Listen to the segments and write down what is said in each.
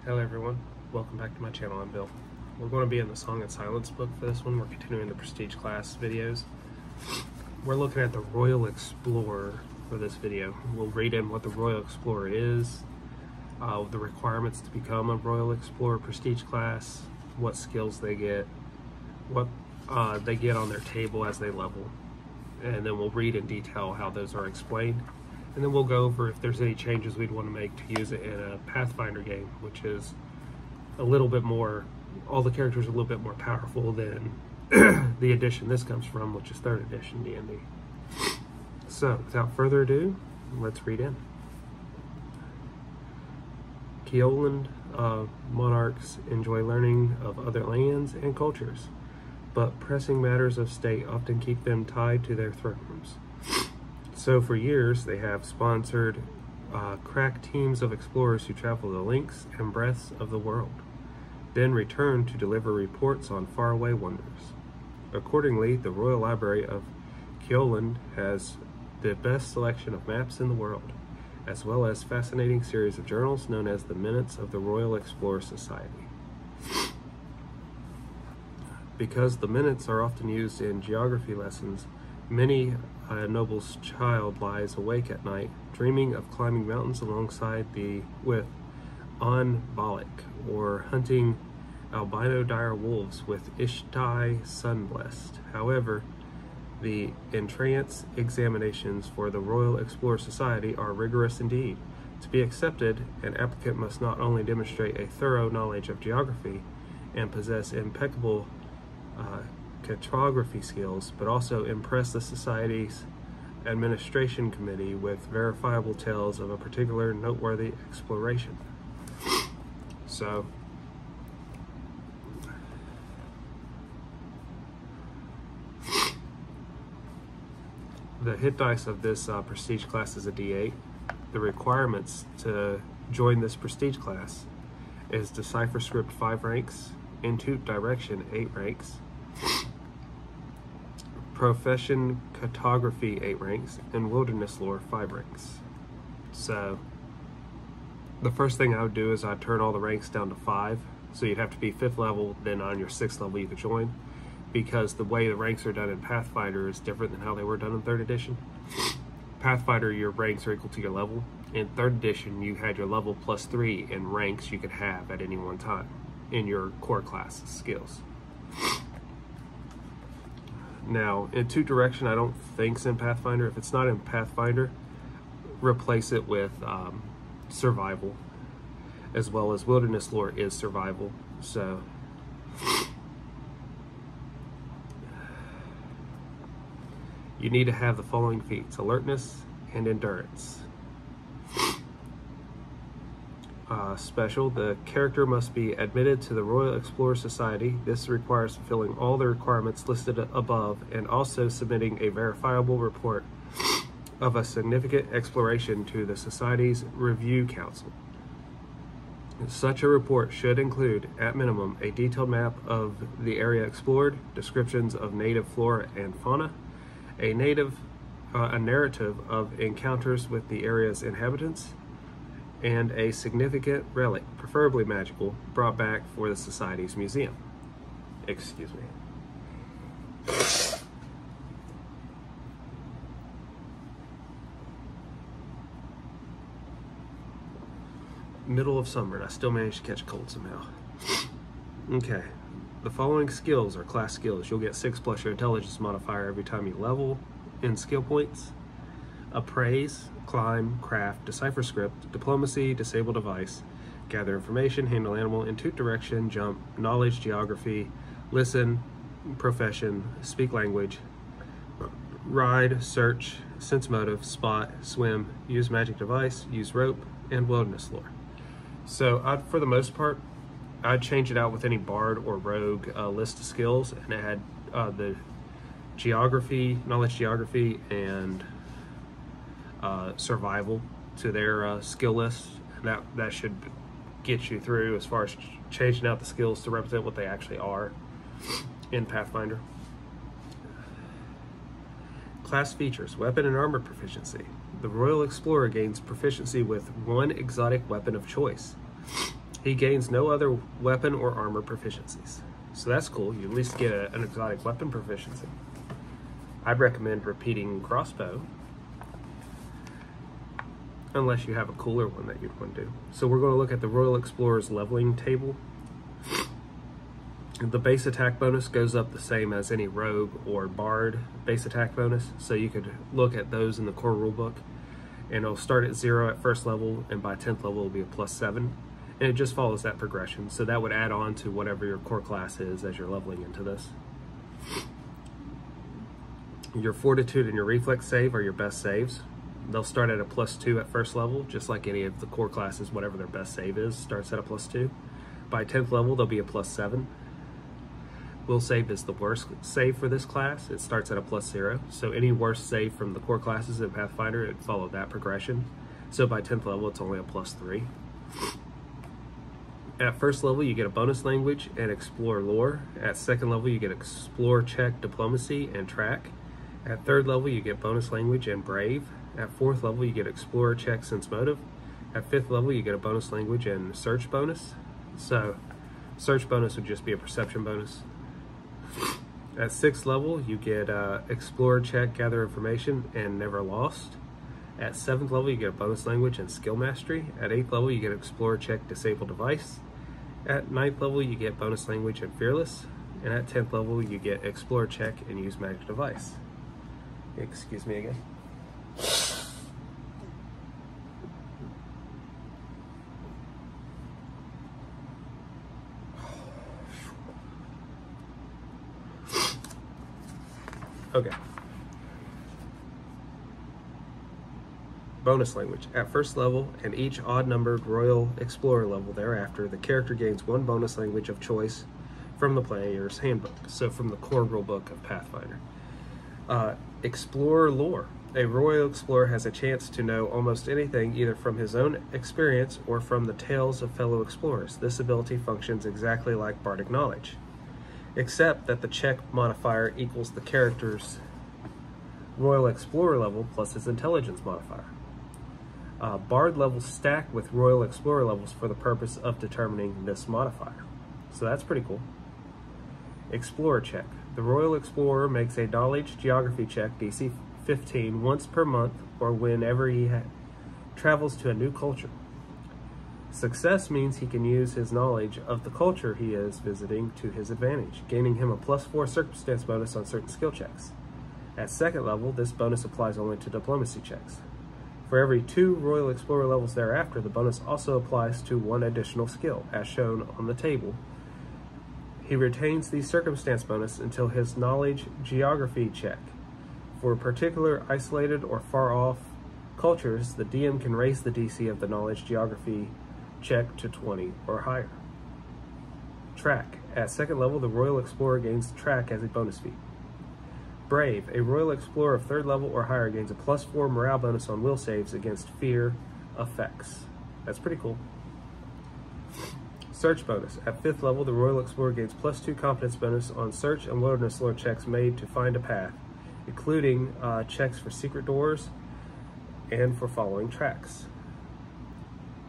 Hello everyone, welcome back to my channel. I'm Bill. We're going to be in the Song and Silence book for this one. We're continuing the Prestige class videos. We're looking at the Royal Explorer for this video. We'll read in what the Royal Explorer is, the requirements to become a Royal Explorer Prestige class, what skills they get, what they get on their table as they level, and then we'll read in detail how those are explained. And then we'll go over if there's any changes we'd want to make to use it in a Pathfinder game, which is a little bit more, all the characters are a little bit more powerful than the edition this comes from, which is 3rd edition D&D. So, without further ado, let's read in. Keoland monarchs enjoy learning of other lands and cultures, but pressing matters of state often keep them tied to their throne rooms. So for years, they have sponsored crack teams of explorers who travel the lengths and breadths of the world, then return to deliver reports on faraway wonders. Accordingly, the Royal Library of Keoland has the best selection of maps in the world, as well as fascinating series of journals known as the Minutes of the Royal Explorer Society. Because the minutes are often used in geography lessons, many a noble's child lies awake at night, dreaming of climbing mountains alongside with Balak, or hunting albino dire wolves with Ishtai Sunblessed. However, the entrance examinations for the Royal Explorer Society are rigorous indeed. To be accepted, an applicant must not only demonstrate a thorough knowledge of geography and possess impeccable cartography skills, but also impress the Society's administration committee with verifiable tales of a particular noteworthy exploration. So, the hit dice of this prestige class is a D8. The requirements to join this prestige class is Decipher Script 5 ranks, Intuit Direction 8 ranks, Profession Cartography 8 ranks, and Wilderness Lore 5 ranks. So the first thing I would do is I'd turn all the ranks down to 5. So you'd have to be 5th level, then on your 6th level you could join, because the way the ranks are done in Pathfinder is different than how they were done in 3rd edition. Pathfinder, your ranks are equal to your level. In 3rd edition, you had your level plus 3 in ranks you could have at any one time in your core class skills. Now, Intuit Direction, I don't think's in Pathfinder. If it's not in Pathfinder, replace it with Survival, as well as Wilderness Lore is Survival. So, you need to have the following feats: Alertness and Endurance. Special, the character must be admitted to the Royal Explorer Society. This requires fulfilling all the requirements listed above and also submitting a verifiable report of a significant exploration to the Society's Review Council. Such a report should include, at minimum, a detailed map of the area explored, descriptions of native flora and fauna, a narrative of encounters with the area's inhabitants, and a significant relic, preferably magical, brought back for the Society's museum. Excuse me. Middle of summer, and I still managed to catch a cold somehow. Okay, the following skills are class skills. You'll get 6 plus your intelligence modifier every time you level in skill points. Appraise, Climb, Craft, Decipher Script, Diplomacy, Disable Device, Gather Information, Handle Animal, Intuit Direction, Jump, Knowledge, Geography, Listen, Profession, Speak Language, Ride, Search, Sense Motive, Spot, Swim, Use Magic Device, Use Rope, and Wilderness Lore. So for the most part, I'd change it out with any Bard or Rogue list of skills and add the Geography, Knowledge Geography, and Survival to their skill list. That should get you through as far as changing out the skills to represent what they actually are in Pathfinder. Class features: weapon and armor proficiency. The Royal Explorer gains proficiency with one exotic weapon of choice. He gains no other weapon or armor proficiencies. So that's cool. You at least get an exotic weapon proficiency. I'd recommend repeating crossbow, unless you have a cooler one that you'd want to do. So we're going to look at the Royal Explorer's leveling table. The base attack bonus goes up the same as any rogue or bard base attack bonus, so you could look at those in the core rulebook, and it'll start at 0 at first level, and by 10th level it'll be a +7, and it just follows that progression. So that would add on to whatever your core class is as you're leveling into this. Your fortitude and your reflex save are your best saves. They'll start at a +2 at first level, just like any of the core classes. Whatever their best save is starts at a +2. By 10th level they'll be a +7. Will save is the worst save for this class. It starts at a +0. So any worst save from the core classes in Pathfinder, it followed that progression. So by 10th level, it's only a +3. At first level, you get a bonus language and explore lore. At second level, you get explore, check, diplomacy, and track. At third level, you get bonus language and brave. At fourth level, you get explore, check, sense motive. At fifth level, you get a bonus language and search bonus. So search bonus would just be a perception bonus. At 6th level, you get explore, check, gather information, and never lost. At 7th level, you get a bonus language and skill mastery. At 8th level, you get explore, check, disable device. At 9th level, you get bonus language and fearless. And at 10th level, you get explore, check, and use magic device. Excuse me again. Okay. Bonus language. At first level and each odd-numbered Royal Explorer level thereafter, the character gains one bonus language of choice from the player's handbook, so from the core rulebook of Pathfinder. Explorer lore. A Royal Explorer has a chance to know almost anything either from his own experience or from the tales of fellow explorers. This ability functions exactly like Bardic Knowledge, except that the check modifier equals the character's Royal Explorer level plus his intelligence modifier. Bard levels stack with Royal Explorer levels for the purpose of determining this modifier. So that's pretty cool. Explorer check. The Royal Explorer makes a knowledge geography check, DC 15, once per month or whenever he travels to a new culture. Success means he can use his knowledge of the culture he is visiting to his advantage, gaining him a +4 circumstance bonus on certain skill checks. At second level, this bonus applies only to diplomacy checks. For every 2 Royal Explorer levels thereafter, the bonus also applies to 1 additional skill, as shown on the table. He retains the circumstance bonus until his knowledge geography check. For particular isolated or far-off cultures, the DM can raise the DC of the knowledge geography check to 20 or higher. Track. At second level, the Royal Explorer gains track as a bonus feat. Brave. A Royal Explorer of third level or higher gains a +4 morale bonus on will saves against fear effects. That's pretty cool. Search bonus. At 5th level, the Royal Explorer gains +2 competence bonus on search and wilderness lore checks made to find a path, including checks for secret doors and for following tracks.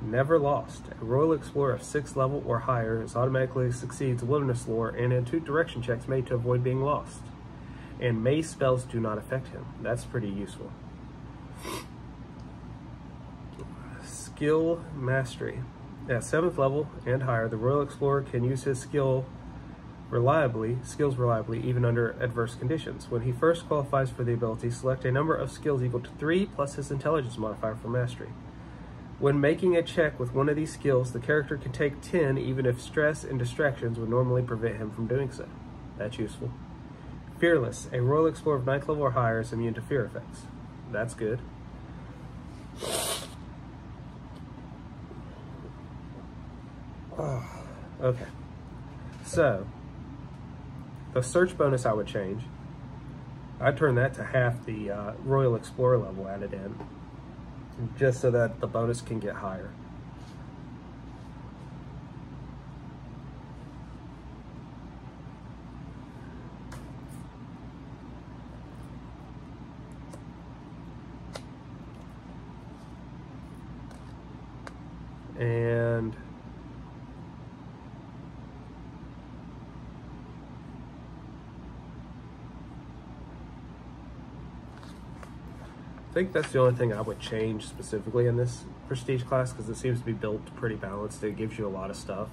Never lost. A Royal Explorer of 6th level or higher automatically succeeds wilderness lore and into direction checks made to avoid being lost. And maze spells do not affect him. That's pretty useful. Skill mastery. At 7th level and higher, the Royal Explorer can use his skills reliably even under adverse conditions. When he first qualifies for the ability, select a number of skills equal to 3 plus his intelligence modifier for mastery. When making a check with one of these skills, the character can take 10 even if stress and distractions would normally prevent him from doing so. That's useful. Fearless. A Royal Explorer of 9th level or higher is immune to fear effects. That's good. Okay. So, the search bonus I would change. I'd turn that to half the Royal Explorer level added in, just so that the bonus can get higher. And think that's the only thing I would change specifically in this prestige class, because it seems to be built pretty balanced. It gives you a lot of stuff.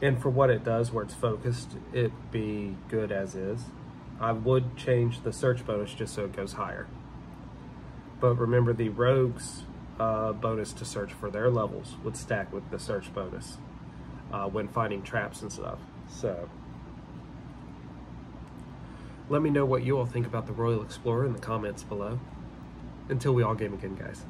And for what it does, where it's focused, it'd be good as is. I would change the search bonus just so it goes higher. But remember, the rogues bonus to search for their levels would stack with the search bonus when finding traps and stuff. So let me know what you all think about the Royal Explorer in the comments below. Until we all game again, guys.